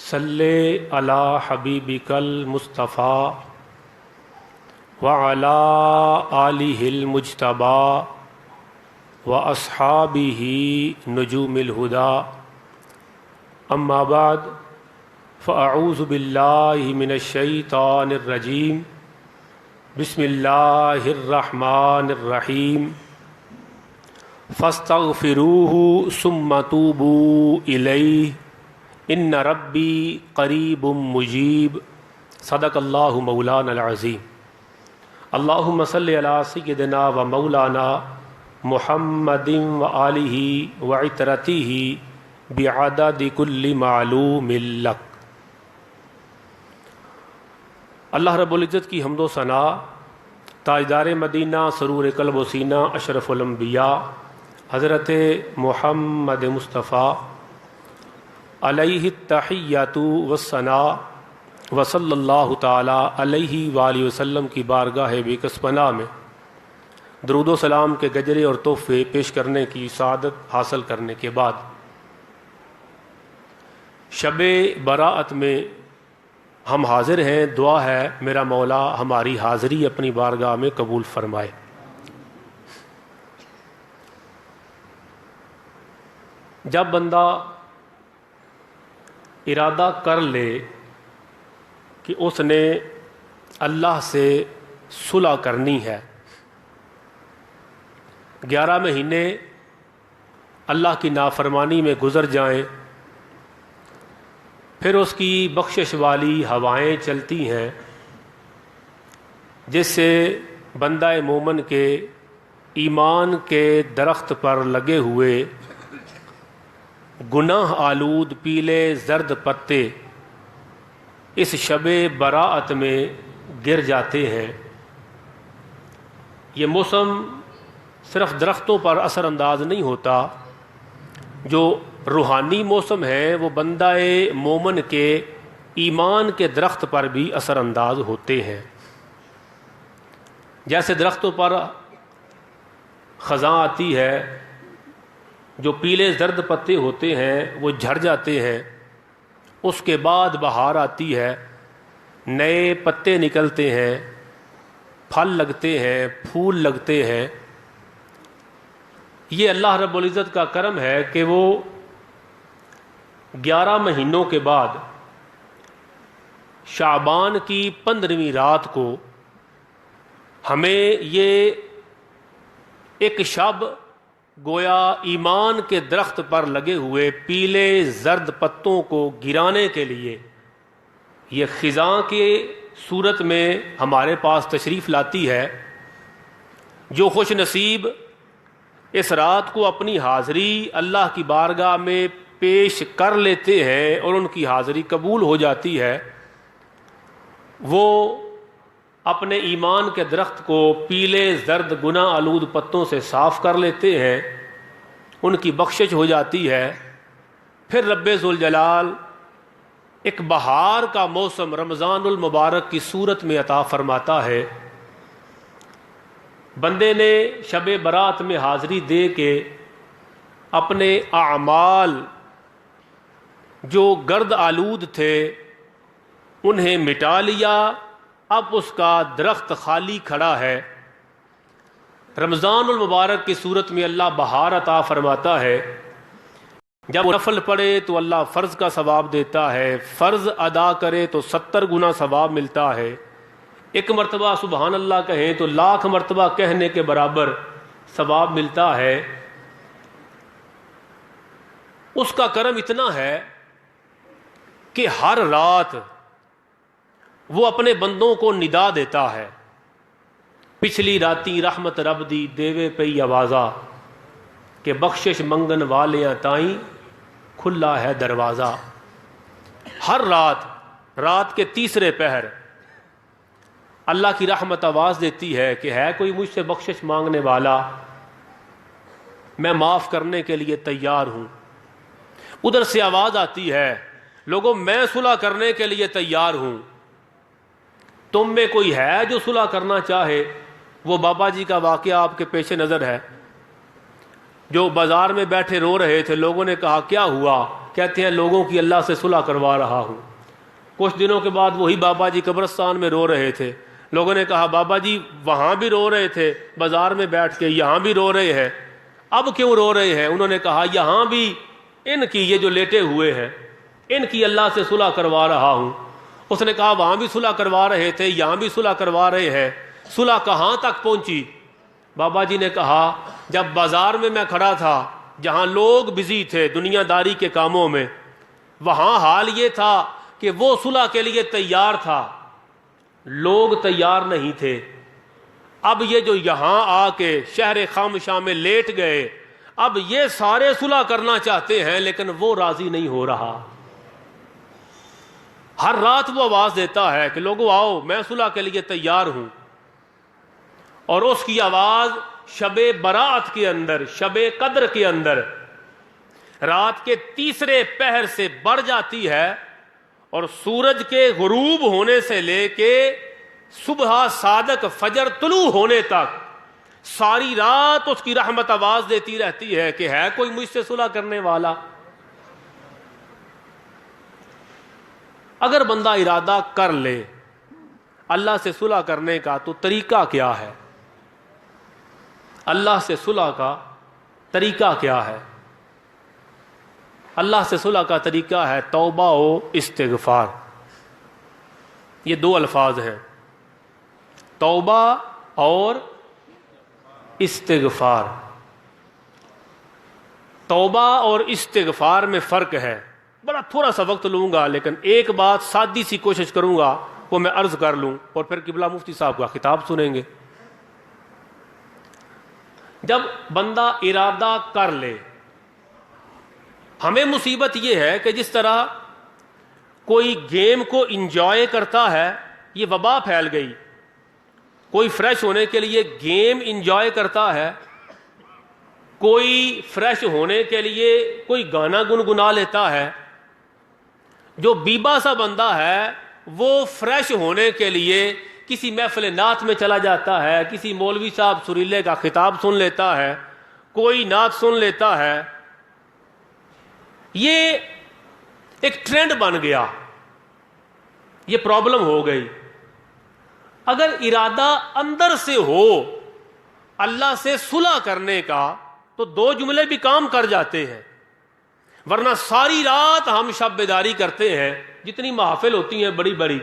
صلی علی حبیبکل مصطفیٰ وعلی آلہ المجتبیٰ واصحابہ نجوم الہدیٰ اما بعد فاعوذ باللہ من الشیطان الرجیم بسم اللہ الرحمن الرحیم فاستغفروہ ثم توبوا الیہ ان ربی قریب مجیب صدق اللہ مولانا العظیم اللہم صلی علی سیدنا و مولانا محمد و آلہ و عطرتہ بعدد کل معلوم لک۔ اللہ رب العزت کی حمد و ثنا، تاجدار مدینہ سرور قلب و سینہ اشرف الانبیاء حضرت محمد مصطفیٰ علیہ التحیات والثناء وصلی اللہ تعالی علیہ وآلہ وسلم کی بارگاہ بیکس پناہ میں درود و سلام کے گجرے اور تحفے پیش کرنے کی سعادت حاصل کرنے کے بعد شب براءت میں ہم حاضر ہیں۔ دعا ہے میرا مولا ہماری حاضری اپنی بارگاہ میں قبول فرمائے۔ جب بندہ ارادہ کر لے کہ اس نے اللہ سے صلح کرنی ہے، 11 مہینے اللہ کی نافرمانی میں گزر جائیں، پھر اس کی بخشش والی ہوائیں چلتی ہیں جس سے بندہ مومن کے ایمان کے درخت پر لگے ہوئے گناہ آلود پیلے زرد پتے اس شب براءت میں گر جاتے ہیں۔ یہ موسم صرف درختوں پر اثر انداز نہیں ہوتا، جو روحانی موسم ہے وہ بندہ مومن کے ایمان کے درخت پر بھی اثر انداز ہوتے ہیں۔ جیسے درختوں پر خزاں آتی ہے، جو پیلے زرد پتے ہوتے ہیں وہ جھڑ جاتے ہیں، اس کے بعد بہار آتی ہے، نئے پتے نکلتے ہیں، پھل لگتے ہیں، پھول لگتے ہیں۔ یہ اللہ رب العزت کا کرم ہے کہ وہ 11 مہینوں کے بعد شعبان کی 15ویں رات کو ہمیں یہ ایک شب گویا ایمان کے درخت پر لگے ہوئے پیلے زرد پتوں کو گرانے کے لیے یہ خزاں کی صورت میں ہمارے پاس تشریف لاتی ہے۔ جو خوش نصیب اس رات کو اپنی حاضری اللہ کی بارگاہ میں پیش کر لیتے ہیں اور ان کی حاضری قبول ہو جاتی ہے، وہ اپنے ایمان کے درخت کو پیلے زرد گناہ آلود پتوں سے صاف کر لیتے ہیں، ان کی بخشش ہو جاتی ہے۔ پھر رب ذوالجلال ایک بہار کا موسم رمضان المبارک کی صورت میں عطا فرماتا ہے۔ بندے نے شب برات میں حاضری دے کے اپنے اعمال جو گرد آلود تھے انہیں مٹا لیا، اب اس کا درخت خالی کھڑا ہے۔ رمضان المبارک کی صورت میں اللہ بہار عطا فرماتا ہے۔ جب وہ نفل پڑھے تو اللہ فرض کا ثواب دیتا ہے، فرض ادا کرے تو 70 گنا ثواب ملتا ہے، ایک مرتبہ سبحان اللہ کہیں تو 1,00,000 مرتبہ کہنے کے برابر ثواب ملتا ہے۔ اس کا کرم اتنا ہے کہ ہر رات وہ اپنے بندوں کو ندا دیتا ہے، پچھلی راتی رحمت رب دی دیوے پئی آوازہ کہ بخشش منگن والیاں تائیں کھلا ہے دروازہ۔ ہر رات کے تیسرے پہر اللہ کی رحمت آواز دیتی ہے کہ ہے کوئی مجھ سے بخشش مانگنے والا، میں معاف کرنے کے لیے تیار ہوں۔ ادھر سے آواز آتی ہے لوگوں میں صلح کرنے کے لیے تیار ہوں، تم میں کوئی ہے جو صلح کرنا چاہے؟ وہ بابا جی کا واقعہ آپ کے پیش نظر ہے۔ جو بازار میں بیٹھے رو رہے تھے. لوگوں نے کہا کیا ہوا؟ کہتے ہیں لوگوں کی اللہ سے صلح کروا رہا ہوں. کچھ دنوں کے بعد وہی بابا جی قبرستان میں رو رہے تھے. لوگوں نے کہا بابا جی وہاں بھی رو رہے تھے بازار میں بیٹھ کے, یہاں بھی رو رہے ہیں, اب کیوں رو رہے ہیں؟ انہوں نے کہا یہاں بھی ان کی, یہ جو لیٹے ہوئے ہیں, ان کی اللہ سے صلح کروا رہا ہوں. اس نے کہا وہاں بھی صلح کروا رہے تھے, یہاں بھی صلح کروا رہے ہیں, صلح کہاں تک پہنچی؟ بابا جی نے کہا جب بازار میں میں کھڑا تھا جہاں لوگ بزی تھے دنیا داری کے کاموں میں, وہاں حال یہ تھا کہ وہ صلح کے لیے تیار تھا, لوگ تیار نہیں تھے. اب یہ جو یہاں آ کے شہر خامشاں میں لیٹ گئے, اب یہ سارے صلح کرنا چاہتے ہیں لیکن وہ راضی نہیں ہو رہا. ہر رات وہ آواز دیتا ہے کہ لوگوں آؤ میں صلح کے لیے تیار ہوں, اور اس کی آواز شب برات کے اندر, شب قدر کے اندر رات کے تیسرے پہر سے بڑھ جاتی ہے, اور سورج کے غروب ہونے سے لے کے صبح صادق فجر طلوع ہونے تک ساری رات اس کی رحمت آواز دیتی رہتی ہے کہ ہے کوئی مجھ سے صلح کرنے والا. اگر بندہ ارادہ کر لے اللہ سے صلح کرنے کا تو طریقہ کیا ہے؟ اللہ سے صلح کا طریقہ کیا ہے؟ اللہ سے صلح کا طریقہ ہے توبہ و استغفار. یہ دو الفاظ ہیں, توبہ اور استغفار. توبہ اور استغفار میں فرق ہے. بڑا تھوڑا سا وقت لوں گا لیکن ایک بات سادی سی کوشش کروں گا وہ میں عرض کر لوں, اور پھر قبلہ مفتی صاحب کا خطاب سنیں گے. جب بندہ ارادہ کر لے, ہمیں مصیبت یہ ہے کہ جس طرح کوئی گیم کو انجوائے کرتا ہے, یہ وبا پھیل گئی. کوئی فریش ہونے کے لیے گیم انجوائے کرتا ہے, کوئی فریش ہونے کے لیے کوئی گانا گنگنا لیتا ہے. جو بیبا سا بندہ ہے وہ فریش ہونے کے لیے کسی محفل نعت میں چلا جاتا ہے, کسی مولوی صاحب سریلے کا خطاب سن لیتا ہے, کوئی نعت سن لیتا ہے. یہ ایک ٹرینڈ بن گیا, یہ پرابلم ہو گئی. اگر ارادہ اندر سے ہو اللہ سے صلح کرنے کا تو دو جملے بھی کام کر جاتے ہیں. ورنہ ساری رات ہم شب بیداری کرتے ہیں, جتنی محافل ہوتی ہیں بڑی بڑی,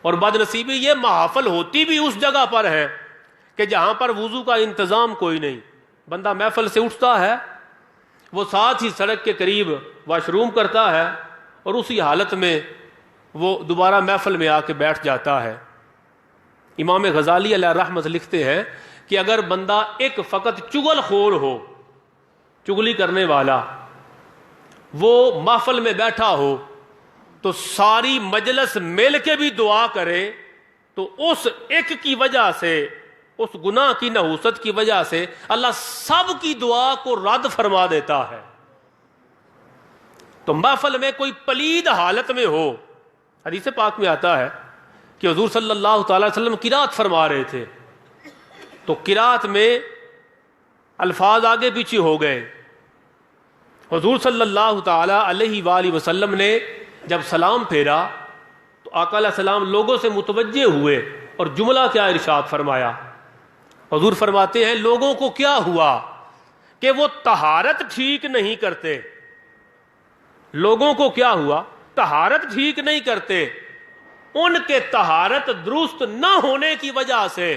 اور بدنصیبی یہ محافل ہوتی بھی اس جگہ پر ہے کہ جہاں پر وضو کا انتظام کوئی نہیں. بندہ محفل سے اٹھتا ہے, وہ ساتھ ہی سڑک کے قریب واش روم کرتا ہے, اور اسی حالت میں وہ دوبارہ محفل میں آ کے بیٹھ جاتا ہے. امام غزالی علیہ رحمت لکھتے ہیں کہ اگر بندہ ایک فقط چغل خور ہو, چغلی کرنے والا, وہ محفل میں بیٹھا ہو تو ساری مجلس مل کے بھی دعا کرے تو اس ایک کی وجہ سے, اس گناہ کی نحوست کی وجہ سے اللہ سب کی دعا کو رد فرما دیتا ہے. تو محفل میں کوئی پلید حالت میں ہو, حدیث پاک میں آتا ہے کہ حضور صلی اللہ تعالی وسلم قرات فرما رہے تھے, تو قرات میں الفاظ آگے پیچھے ہو گئے. حضور صلی اللہ تعالی علیہ وآلہ وسلم نے جب سلام پھیرا تو آقا علیہ السلام لوگوں سے متوجہ ہوئے, اور جملہ کیا ارشاد فرمایا؟ حضور فرماتے ہیں لوگوں کو کیا ہوا کہ وہ طہارت ٹھیک نہیں کرتے. لوگوں کو کیا ہوا؟ طہارت ٹھیک نہیں کرتے. ان کے طہارت درست نہ ہونے کی وجہ سے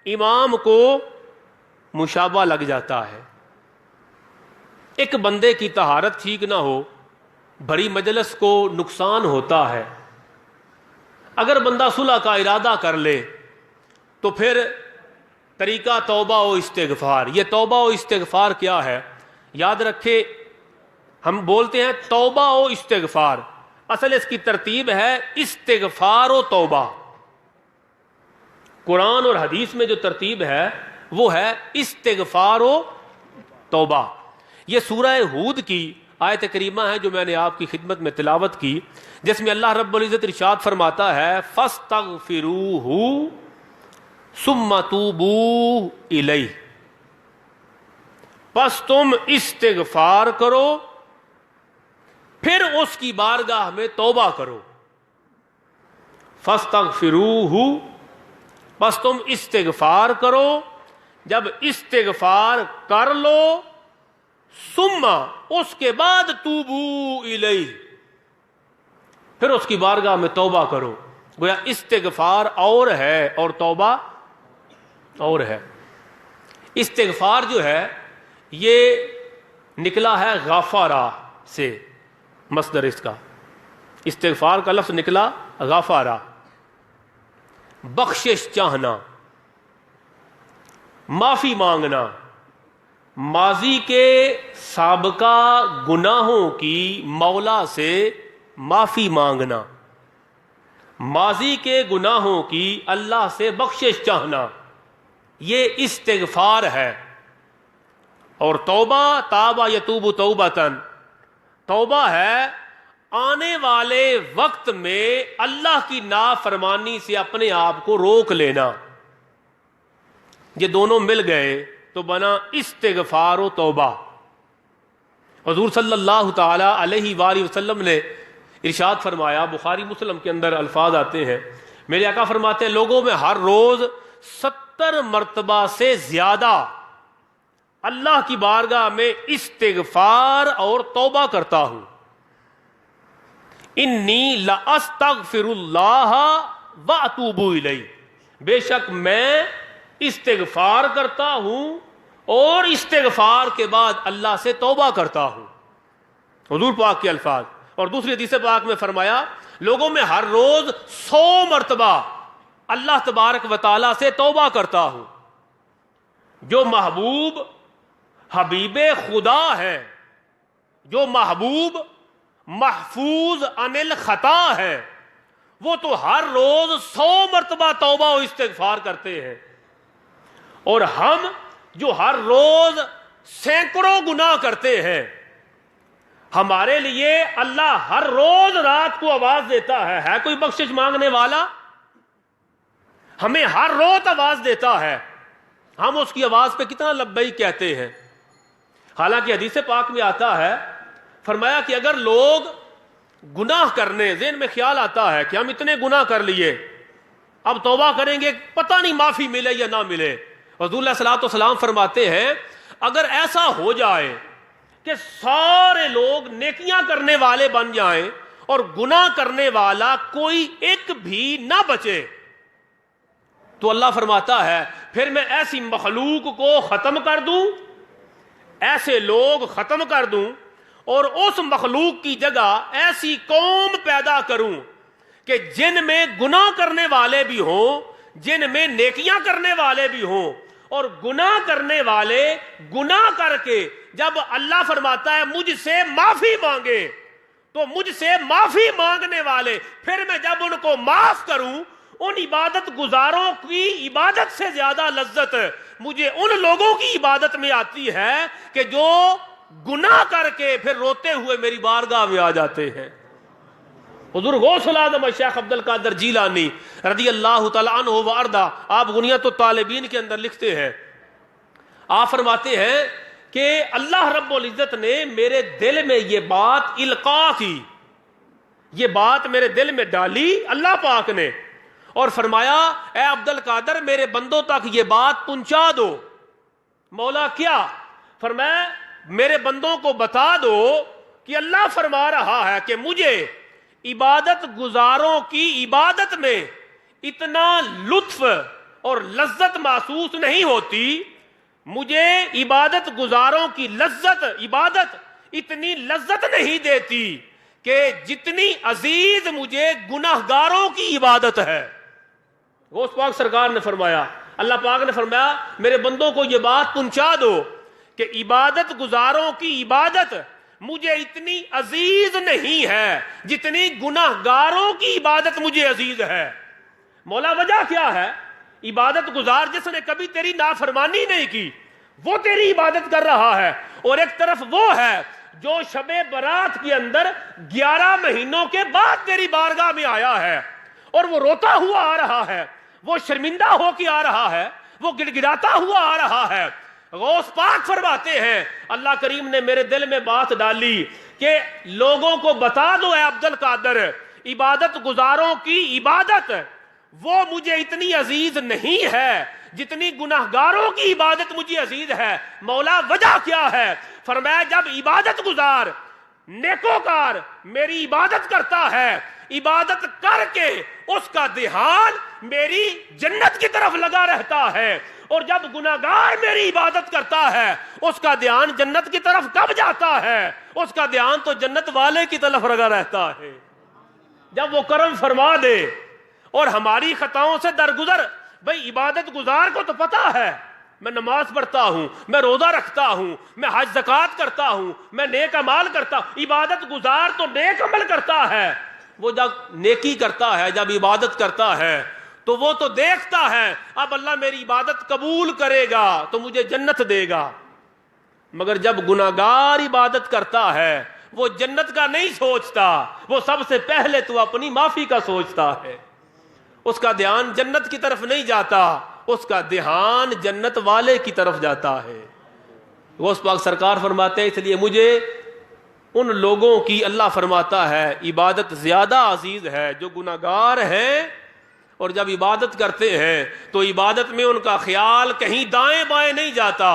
امام کو مشابہ لگ جاتا ہے. ایک بندے کی طہارت ٹھیک نہ ہو, بڑی مجلس کو نقصان ہوتا ہے. اگر بندہ صلح کا ارادہ کر لے تو پھر طریقہ توبہ و استغفار. یہ توبہ و استغفار کیا ہے؟ یاد رکھے, ہم بولتے ہیں توبہ و استغفار, اصل اس کی ترتیب ہے استغفار و توبہ. قرآن اور حدیث میں جو ترتیب ہے وہ ہے استغفار و توبہ. یہ سورہ ہود کی آیت کریمہ ہے جو میں نے آپ کی خدمت میں تلاوت کی, جس میں اللہ رب العزت ارشاد فرماتا ہے فَاسْتَغْفِرُوهُ ثُمَّ تُوبُوا إِلَيْهِ. پس تم استغفار کرو، پھر اس کی بارگاہ میں توبہ کرو. فاستغفروہ، پس تم استغفار کرو، جب استغفار کر لو، ثم اس کے بعد توبو الیہ، پھر اس کی بارگاہ میں توبہ کرو. گویا استغفار اور ہے اور توبہ اور ہے. استغفار جو ہے یہ نکلا ہے غفارہ سے، مصدر اس کا. استغفار کا لفظ نکلا غفارہ، بخشش چاہنا، معافی مانگنا، ماضی کے سابقہ گناہوں کی مولا سے معافی مانگنا، ماضی کے گناہوں کی اللہ سے بخشش چاہنا، یہ استغفار ہے. اور توبہ، تابہ یتوب توبتن، توبہ ہے آنے والے وقت میں اللہ کی نافرمانی سے اپنے آپ کو روک لینا. یہ دونوں مل گئے تو بنا استغفار و توبہ. حضور صلی اللہ تعالی علیہ وآلہ وسلم نے ارشاد فرمایا، بخاری مسلم کے اندر الفاظ آتے ہیں، میرے آقا فرماتے ہیں لوگوں میں ہر روز 70 مرتبہ سے زیادہ اللہ کی بارگاہ میں استغفار اور توبہ کرتا ہوں. انی لاستغفر اللہ واتوب الیہ، بے شک میں استغفار کرتا ہوں اور استغفار کے بعد اللہ سے توبہ کرتا ہوں. حضور پاک کے الفاظ. اور دوسری حدیث پاک میں فرمایا لوگوں میں ہر روز 100 مرتبہ اللہ تبارک و تعالیٰ سے توبہ کرتا ہوں. جو محبوب حبیب خدا ہے، جو محبوب محفوظ عن الخطا ہے، وہ تو ہر روز 100 مرتبہ توبہ و استغفار کرتے ہیں. اور ہم جو ہر روز سینکڑوں گناہ کرتے ہیں، ہمارے لیے اللہ ہر روز رات کو آواز دیتا ہے کوئی بخشش مانگنے والا؟ ہمیں ہر روز آواز دیتا ہے، ہم اس کی آواز پہ کتنا لبیک کہتے ہیں. حالانکہ حدیث پاک میں آتا ہے، فرمایا کہ اگر لوگ گناہ کرنے، ذہن میں خیال آتا ہے کہ ہم اتنے گناہ کر لیے، اب توبہ کریں گے پتہ نہیں معافی ملے یا نہ ملے. رسول اللہ صلی اللہ علیہ وسلم فرماتے ہیں اگر ایسا ہو جائے کہ سارے لوگ نیکیاں کرنے والے بن جائیں اور گناہ کرنے والا کوئی ایک بھی نہ بچے، تو اللہ فرماتا ہے پھر میں ایسی مخلوق کو ختم کر دوں، ایسے لوگ ختم کر دوں، اور اس مخلوق کی جگہ ایسی قوم پیدا کروں کہ جن میں گناہ کرنے والے بھی ہوں، جن میں نیکیاں کرنے والے بھی ہوں، اور گناہ کرنے والے گناہ کر کے جب اللہ فرماتا ہے مجھ سے معافی مانگے، تو مجھ سے معافی مانگنے والے پھر میں جب ان کو معاف کروں، ان عبادت گزاروں کی عبادت سے زیادہ لذت مجھے ان لوگوں کی عبادت میں آتی ہے کہ جو گناہ کر کے پھر روتے ہوئے میری بارگاہ میں آ جاتے ہیں. حضور غوث العظم شیخ عبد القادر جیلانی رضی اللہ تعالیٰ عنہ وارضا، آپ غنیۃ الطالبین کے اندر لکھتے ہیں، آپ فرماتے ہیں کہ اللہ رب العزت نے میرے دل میں یہ بات القاء کی، یہ بات میرے دل میں ڈالی اللہ پاک نے، اور فرمایا اے عبد القادر میرے بندوں تک یہ بات پہنچا دو. مولا کیا؟ فرمایا میرے بندوں کو بتا دو کہ اللہ فرما رہا ہے کہ مجھے عبادت گزاروں کی عبادت میں اتنا لطف اور لذت محسوس نہیں ہوتی، مجھے عبادت گزاروں کی لذت، عبادت اتنی لذت نہیں دیتی کہ جتنی عزیز مجھے گناہگاروں کی عبادت ہے. غوث پاک سرکار نے فرمایا، اللہ پاک نے فرمایا میرے بندوں کو یہ بات پہنچا دو کہ عبادت گزاروں کی عبادت مجھے اتنی عزیز نہیں ہے جتنی گناہگاروں کی عبادت مجھے عزیز ہے. مولا وجہ کیا ہے؟ عبادت گزار جس نے کبھی تیری نافرمانی نہیں کی وہ تیری عبادت کر رہا ہے، اور ایک طرف وہ ہے جو شب برات کے اندر 11 مہینوں کے بعد تیری بارگاہ میں آیا ہے اور وہ روتا ہوا آ رہا ہے، وہ شرمندہ ہو کے آ رہا ہے، وہ گڑگڑاتا ہوا آ رہا ہے. غوث پاک فرماتے ہیں اللہ کریم نے میرے دل میں بات ڈالی کہ لوگوں کو بتا دو اے عبد القادر، عبادت گزاروں کی عبادت وہ مجھے اتنی عزیز نہیں ہے جتنی گناہگاروں کی عبادت مجھے عزیز ہے۔ مولا وجہ کیا ہے؟ فرمایا جب عبادت گزار نیکوکار میری عبادت کرتا ہے، عبادت کر کے اس کا دھیان میری جنت کی طرف لگا رہتا ہے، اور جب گناہگار میری عبادت کرتا ہے اس کا دھیان جنت کی طرف کب جاتا ہے؟ اس کا دھیان تو جنت والے کی طرف لگا رہتا ہے جب وہ کرم فرما دے اور ہماری خطاؤں سے درگزر۔ بھئی عبادت گزار کو تو پتا ہے میں نماز پڑھتا ہوں، میں روزہ رکھتا ہوں، میں حج زکوٰۃ کرتا ہوں، میں نیک اعمال کرتا ہوں۔ عبادت گزار تو نیک عمل کرتا ہے، وہ جب نیکی کرتا ہے، جب عبادت کرتا ہے تو وہ تو دیکھتا ہے اب اللہ میری عبادت قبول کرے گا تو مجھے جنت دے گا، مگر جب گناہگار عبادت کرتا ہے وہ جنت کا نہیں سوچتا، وہ سب سے پہلے تو اپنی معافی کا سوچتا ہے، اس کا دھیان جنت کی طرف نہیں جاتا، اس کا دھیان جنت والے کی طرف جاتا ہے۔ غوث پاک سرکار فرماتے ہیں اس لیے مجھے ان لوگوں کی اللہ فرماتا ہے عبادت زیادہ عزیز ہے جو گناہگار ہیں، اور جب عبادت کرتے ہیں تو عبادت میں ان کا خیال کہیں دائیں بائیں نہیں جاتا،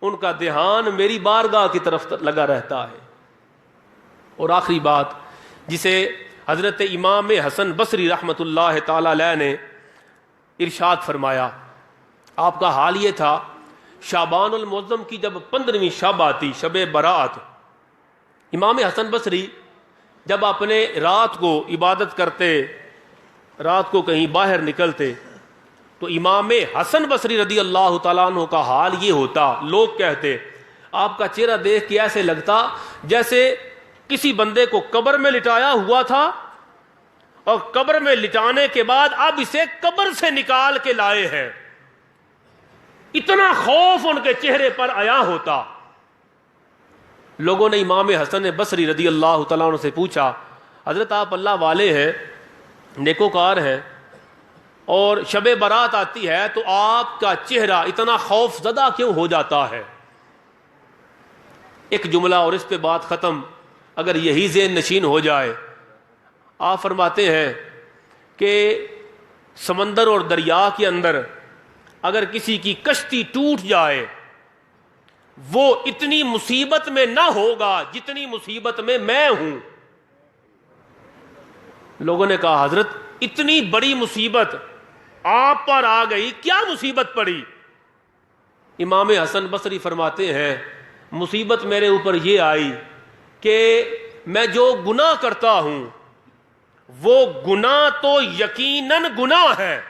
ان کا دھیان میری بارگاہ کی طرف لگا رہتا ہے۔ اور آخری بات جسے حضرت امام حسن بصری رحمۃ اللہ تعالی علیہ نے ارشاد فرمایا، آپ کا حال یہ تھا شعبان المعظم کی جب 15ویں شب آتی، شب برات، امام حسن بصری جب اپنے رات کو عبادت کرتے، رات کو کہیں باہر نکلتے تو امام حسن بصری رضی اللہ تعالیٰ عنہ کا حال یہ ہوتا، لوگ کہتے آپ کا چہرہ دیکھ کے ایسے لگتا جیسے کسی بندے کو قبر میں لٹایا ہوا تھا اور قبر میں لٹانے کے بعد اب اسے قبر سے نکال کے لائے ہیں، اتنا خوف ان کے چہرے پر آیا ہوتا۔ لوگوں نے امام حسن بصری رضی اللہ تعالیٰ عنہ سے پوچھا حضرت آپ اللہ والے ہیں، نیکوکار ہیں، اور شب برات آتی ہے تو آپ کا چہرہ اتنا خوف زدہ کیوں ہو جاتا ہے؟ ایک جملہ اور اس پہ بات ختم، اگر یہی ذہن نشین ہو جائے، آپ فرماتے ہیں کہ سمندر اور دریا کے اندر اگر کسی کی کشتی ٹوٹ جائے وہ اتنی مصیبت میں نہ ہوگا جتنی مصیبت میں ہوں۔ لوگوں نے کہا حضرت اتنی بڑی مصیبت آپ پر آ گئی، کیا مصیبت پڑی؟ امام حسن بصری فرماتے ہیں مصیبت میرے اوپر یہ آئی کہ میں جو گناہ کرتا ہوں وہ گناہ تو یقیناً گناہ ہے،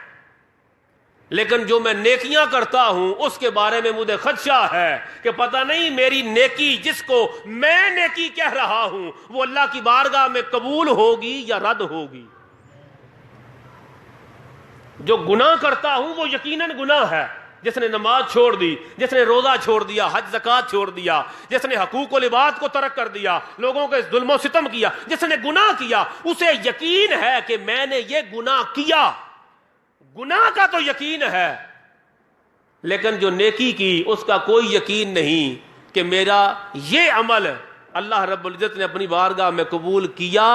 لیکن جو میں نیکیاں کرتا ہوں اس کے بارے میں مجھے خدشہ ہے کہ پتہ نہیں میری نیکی جس کو میں نیکی کہہ رہا ہوں وہ اللہ کی بارگاہ میں قبول ہوگی یا رد ہوگی۔ جو گناہ کرتا ہوں وہ یقیناً گناہ ہے، جس نے نماز چھوڑ دی، جس نے روزہ چھوڑ دیا، حج زکوٰۃ چھوڑ دیا، جس نے حقوق و لباد کو ترک کر دیا، لوگوں کے ظلم و ستم کیا، جس نے گناہ کیا اسے یقین ہے کہ میں نے یہ گناہ کیا، گناہ کا تو یقین ہے، لیکن جو نیکی کی اس کا کوئی یقین نہیں کہ میرا یہ عمل اللہ رب العزت نے اپنی بارگاہ میں قبول کیا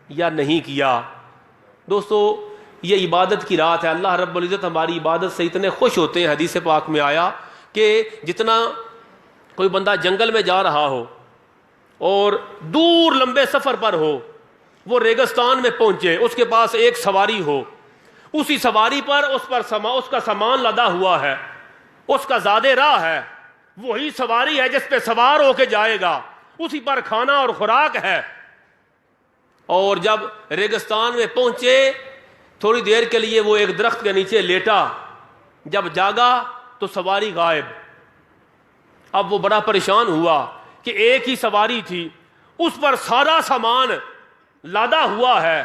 یا نہیں کیا۔ دوستو یہ عبادت کی رات ہے، اللہ رب العزت ہماری عبادت سے اتنے خوش ہوتے ہیں، حدیث پاک میں آیا کہ جتنا کوئی بندہ جنگل میں جا رہا ہو اور دور لمبے سفر پر ہو، وہ ریگستان میں پہنچے، اس کے پاس ایک سواری ہو، اسی سواری پر اس کا سامان لدا ہوا ہے، اس کا زاد راہ ہے، وہی سواری ہے جس پہ سوار ہو کے جائے گا، اسی پر کھانا اور خوراک ہے، اور جب ریگستان میں پہنچے تھوڑی دیر کے لیے وہ ایک درخت کے نیچے لیٹا، جب جاگا تو سواری غائب۔ اب وہ بڑا پریشان ہوا کہ ایک ہی سواری تھی، اس پر سارا سامان لادا ہوا ہے،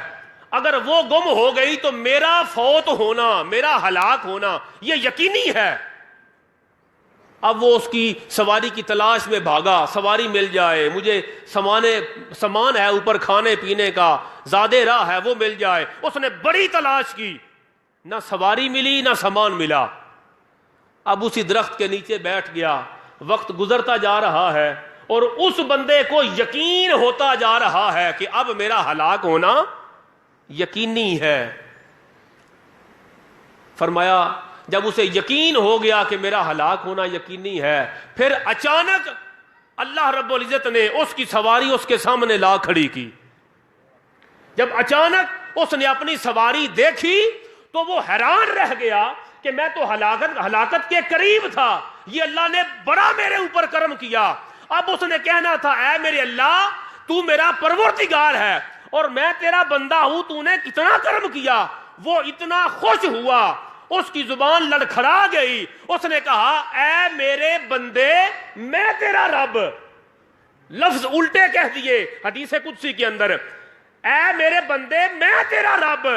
اگر وہ گم ہو گئی تو میرا فوت ہونا، میرا ہلاک ہونا یہ یقینی ہے۔ اب وہ اس کی سواری کی تلاش میں بھاگا، سواری مل جائے، مجھے سامان ہے اوپر کھانے پینے کا، زادے راہ ہے وہ مل جائے، اس نے بڑی تلاش کی، نہ سواری ملی نہ سامان ملا۔ اب اسی درخت کے نیچے بیٹھ گیا. وقت گزرتا جا رہا ہے اور اس بندے کو یقین ہوتا جا رہا ہے کہ اب میرا ہلاک ہونا یقینی ہے. فرمایا جب اسے یقین ہو گیا کہ میرا ہلاک ہونا یقینی ہے، پھر اچانک اللہ رب العزت نے اس کی سواری اس کے سامنے لا کھڑی کی. جب اچانک اس نے اپنی سواری دیکھی تو وہ حیران رہ گیا کہ میں تو ہلاکت کے قریب تھا، یہ اللہ نے بڑا میرے اوپر کرم کیا. اب اس نے کہنا تھا اے میرے اللہ تو میرا پروردگار ہے اور میں تیرا بندہ ہوں، تو نے کتنا کرم کیا. وہ اتنا خوش ہوا، اس کی زبان لڑکھڑا گئی. اس نے کہا اے میرے بندے میں تیرا رب. لفظ الٹے کہہ دیے حدیث قدسی کے اندر، اے میرے بندے میں تیرا رب.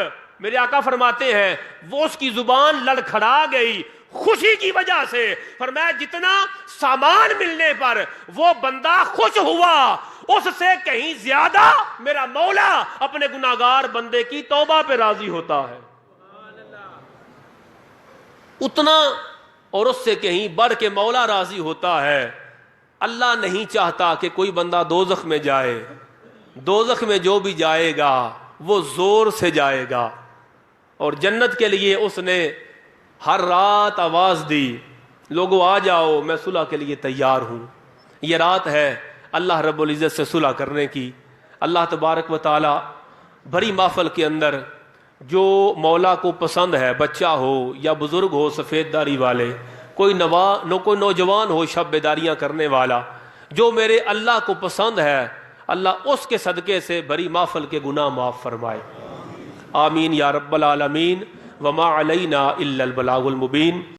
میرے آقا فرماتے ہیں وہ اس کی زبان لڑکھڑا گئی خوشی کی وجہ سے. فرمایا جتنا سامان ملنے پر وہ بندہ خوش ہوا، اس سے کہیں زیادہ میرا مولا اپنے گناہگار بندے کی توبہ پہ راضی ہوتا ہے. اتنا اور اس سے کہیں بڑھ کے مولا راضی ہوتا ہے. اللہ نہیں چاہتا کہ کوئی بندہ دوزخ میں جائے. دوزخ میں جو بھی جائے گا وہ زور سے جائے گا، اور جنت کے لیے اس نے ہر رات آواز دی لوگوں آ جاؤ میں صلح کے لیے تیار ہوں. یہ رات ہے اللہ رب العزت سے صلح کرنے کی. اللہ تبارک و تعالی بڑی محفل کے اندر جو مولا کو پسند ہے، بچہ ہو یا بزرگ ہو سفید داڑھی والے، کوئی نوجوان ہو شب بیداریاں کرنے والا، جو میرے اللہ کو پسند ہے اللہ اس کے صدقے سے بڑی محفل کے گناہ معاف فرمائے. آمین یا رب العالمین. وما علینا الا البلاغ المبین.